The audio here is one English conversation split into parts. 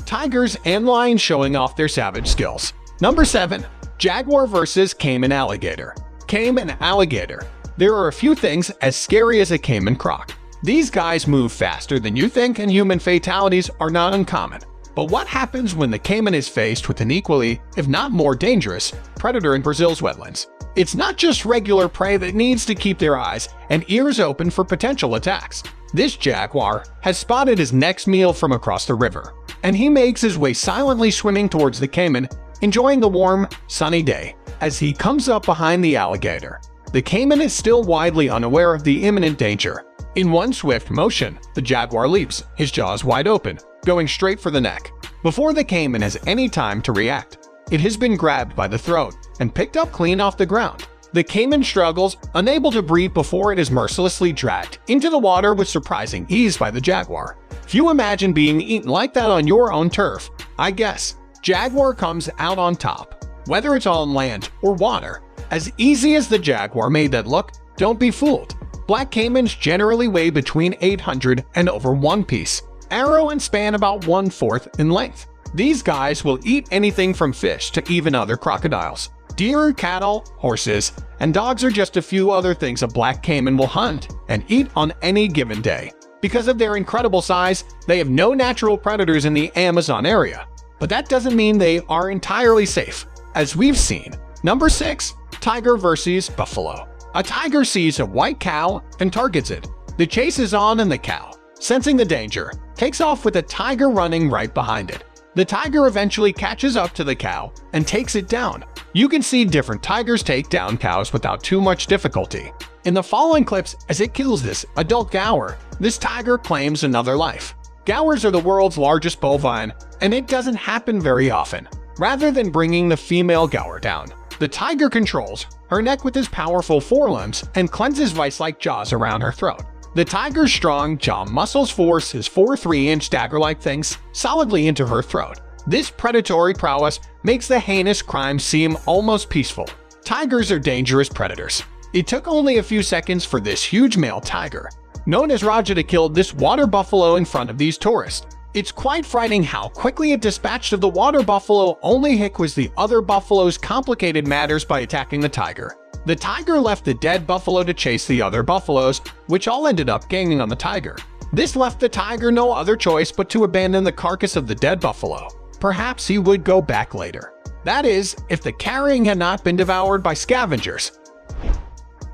tigers and lions showing off their savage skills. Number 7. Jaguar vs. Cayman alligator. Cayman alligator. There are a few things as scary as a cayman croc. These guys move faster than you think, and human fatalities are not uncommon. But what happens when the cayman is faced with an equally, if not more dangerous, predator in Brazil's wetlands? It's not just regular prey that needs to keep their eyes and ears open for potential attacks. This jaguar has spotted his next meal from across the river, and he makes his way silently swimming towards the cayman, enjoying the warm, sunny day. As he comes up behind the alligator, the cayman is still widely unaware of the imminent danger. In one swift motion, the jaguar leaps, his jaws wide open, going straight for the neck. Before the cayman has any time to react, it has been grabbed by the throat and picked up clean off the ground. The cayman struggles, unable to breathe before it is mercilessly dragged into the water with surprising ease by the jaguar. Few imagine being eaten like that on your own turf. I guess. Jaguar comes out on top. Whether it's on land or water, as easy as the jaguar made that look, don't be fooled. Black caymans generally weigh between 800 and over 1 piece, arrow and span about 1/4 in length. These guys will eat anything from fish to even other crocodiles. Deer, cattle, horses, and dogs are just a few other things a black cayman will hunt and eat on any given day. Because of their incredible size, they have no natural predators in the Amazon area. But that doesn't mean they are entirely safe, as we've seen. Number 6. Tiger vs. Buffalo. A tiger sees a white cow and targets it. The chase is on, and the cow, sensing the danger, takes off with the tiger running right behind it. The tiger eventually catches up to the cow and takes it down. You can see different tigers take down cows without too much difficulty. In the following clips, as it kills this adult gaur, this tiger claims another life. Gaurs are the world's largest bovine, and it doesn't happen very often. Rather than bringing the female gaur down, the tiger controls her neck with his powerful forelimbs and cleanses vice-like jaws around her throat. The tiger's strong jaw muscles force his 3-inch dagger-like things solidly into her throat. This predatory prowess makes the heinous crime seem almost peaceful. Tigers are dangerous predators. It took only a few seconds for this huge male tiger, known as Raja, to kill this water buffalo in front of these tourists. It's quite frightening how quickly it dispatched of the water buffalo. Only hick was the other buffaloes complicated matters by attacking the tiger. The tiger left the dead buffalo to chase the other buffaloes, which all ended up ganging on the tiger. This left the tiger no other choice but to abandon the carcass of the dead buffalo. Perhaps he would go back later. That is, if the carrying had not been devoured by scavengers.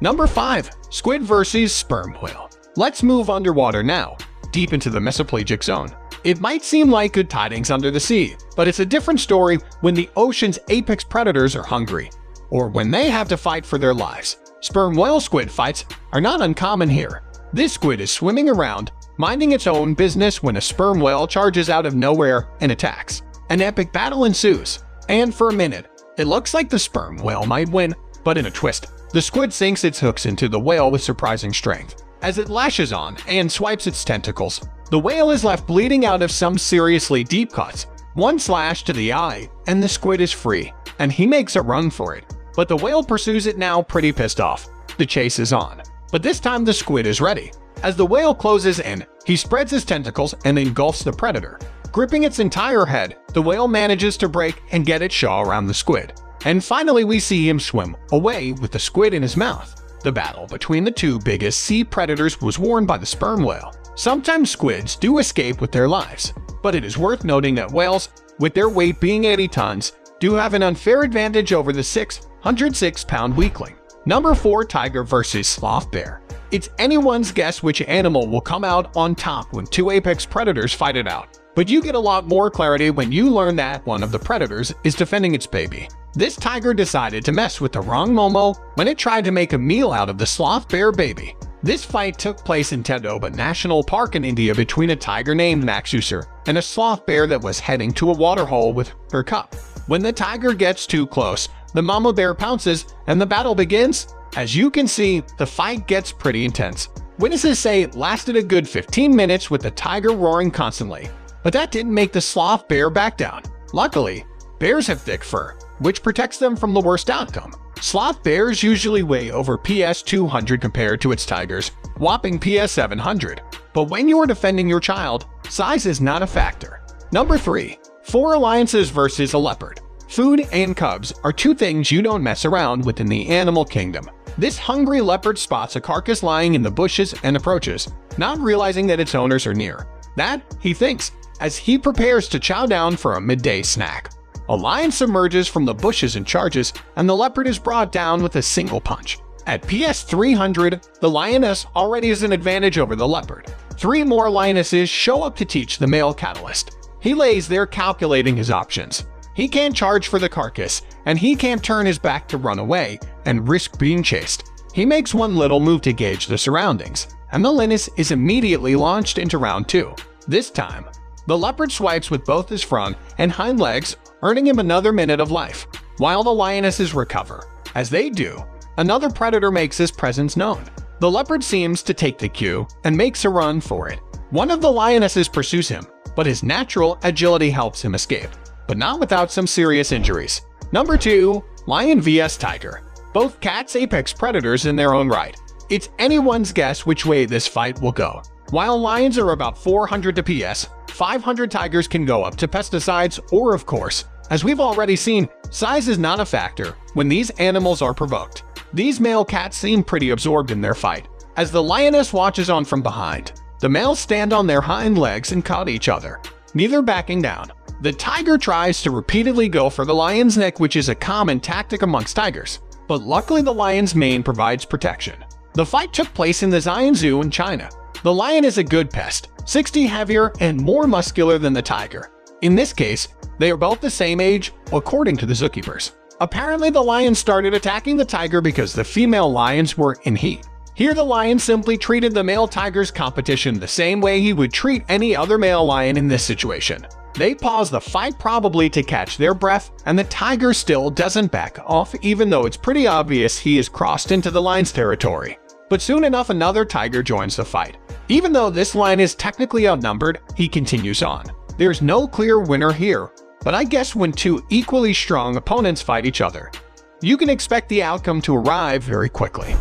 Number 5. Squid vs. Sperm whale. Let's move underwater now, deep into the mesopelagic zone. It might seem like good tidings under the sea, but it's a different story when the ocean's apex predators are hungry, or when they have to fight for their lives. Sperm whale squid fights are not uncommon here. This squid is swimming around, minding its own business, when a sperm whale charges out of nowhere and attacks. An epic battle ensues, and for a minute, it looks like the sperm whale might win, but in a twist, the squid sinks its hooks into the whale with surprising strength. As it lashes on and swipes its tentacles, the whale is left bleeding out of some seriously deep cuts. One slash to the eye, and the squid is free, and he makes a run for it. But the whale pursues it, now pretty pissed off. The chase is on, but this time the squid is ready. As the whale closes in, he spreads his tentacles and engulfs the predator. Gripping its entire head, the whale manages to break and get its jaw around the squid. And finally we see him swim away with the squid in his mouth. The battle between the two biggest sea predators was won by the sperm whale. Sometimes squids do escape with their lives, but it is worth noting that whales, with their weight being 80 tons, do have an unfair advantage over the 606-pound weakling. Number 4. Tiger vs. Sloth bear. It's anyone's guess which animal will come out on top when two apex predators fight it out. But you get a lot more clarity when you learn that one of the predators is defending its baby. This tiger decided to mess with the wrong Momo when it tried to make a meal out of the sloth bear baby. This fight took place in Tendoba National Park in India between a tiger named Maxuser and a sloth bear that was heading to a waterhole with her cub. When the tiger gets too close, the mama bear pounces and the battle begins. As you can see, the fight gets pretty intense. Witnesses say it lasted a good 15 minutes with the tiger roaring constantly. But that didn't make the sloth bear back down. Luckily, bears have thick fur, which protects them from the worst outcome. Sloth bears usually weigh over PS 200 compared to its tigers, whopping PS 700. But when you're defending your child, size is not a factor. Number 3. Four alliances versus a leopard. Food and cubs are two things you don't mess around with in the animal kingdom. This hungry leopard spots a carcass lying in the bushes and approaches, not realizing that its owners are near. That, he thinks, as he prepares to chow down for a midday snack. A lion emerges from the bushes and charges, and the leopard is brought down with a single punch. At PS 300, the lioness already has an advantage over the leopard. 3 more lionesses show up to teach the male catalyst. He lays there calculating his options. He can't charge for the carcass, and he can't turn his back to run away and risk being chased. He makes one little move to gauge the surroundings, and the lioness is immediately launched into round 2. This time, the leopard swipes with both his front and hind legs, earning him another minute of life, while the lionesses recover. As they do, another predator makes his presence known. The leopard seems to take the cue and makes a run for it. One of the lionesses pursues him, but his natural agility helps him escape, but not without some serious injuries. Number 2. Lion vs Tiger. Both cats apex predators in their own right. It's anyone's guess which way this fight will go. While lions are about 400 to PS, 500 tigers can go up to pesticides or, of course, as we've already seen, size is not a factor when these animals are provoked. These male cats seem pretty absorbed in their fight. As the lioness watches on from behind, the males stand on their hind legs and cut each other, neither backing down. The tiger tries to repeatedly go for the lion's neck, which is a common tactic amongst tigers, but luckily the lion's mane provides protection. The fight took place in the Xi'an Zoo in China. The lion is a good pest, 60 heavier and more muscular than the tiger. In this case, they are both the same age, according to the zookeepers. Apparently, the lion started attacking the tiger because the female lions were in heat. Here, the lion simply treated the male tiger's competition the same way he would treat any other male lion in this situation. They pause the fight probably to catch their breath, and the tiger still doesn't back off even though it's pretty obvious he has crossed into the lion's territory. But soon enough, another tiger joins the fight. Even though this lion is technically outnumbered, he continues on. There's no clear winner here, but I guess when two equally strong opponents fight each other, you can expect the outcome to arrive very quickly.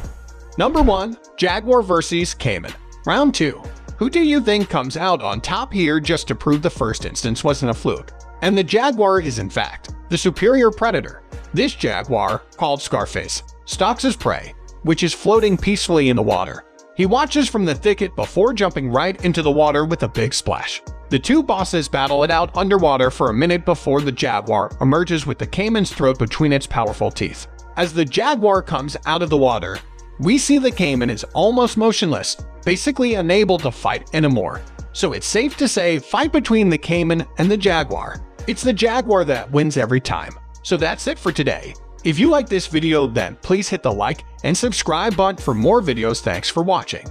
Number 1. Jaguar vs Cayman. Round 2. Who do you think comes out on top here just to prove the first instance wasn't a fluke? And the jaguar is in fact the superior predator. This jaguar, called Scarface, stalks his prey, which is floating peacefully in the water. He watches from the thicket before jumping right into the water with a big splash. The two bosses battle it out underwater for a minute before the jaguar emerges with the cayman's throat between its powerful teeth. As the jaguar comes out of the water, we see the cayman is almost motionless, basically unable to fight anymore. So it's safe to say fight between the cayman and the jaguar. It's the jaguar that wins every time. So that's it for today. If you like this video, then please hit the like and subscribe button for more videos. Thanks for watching.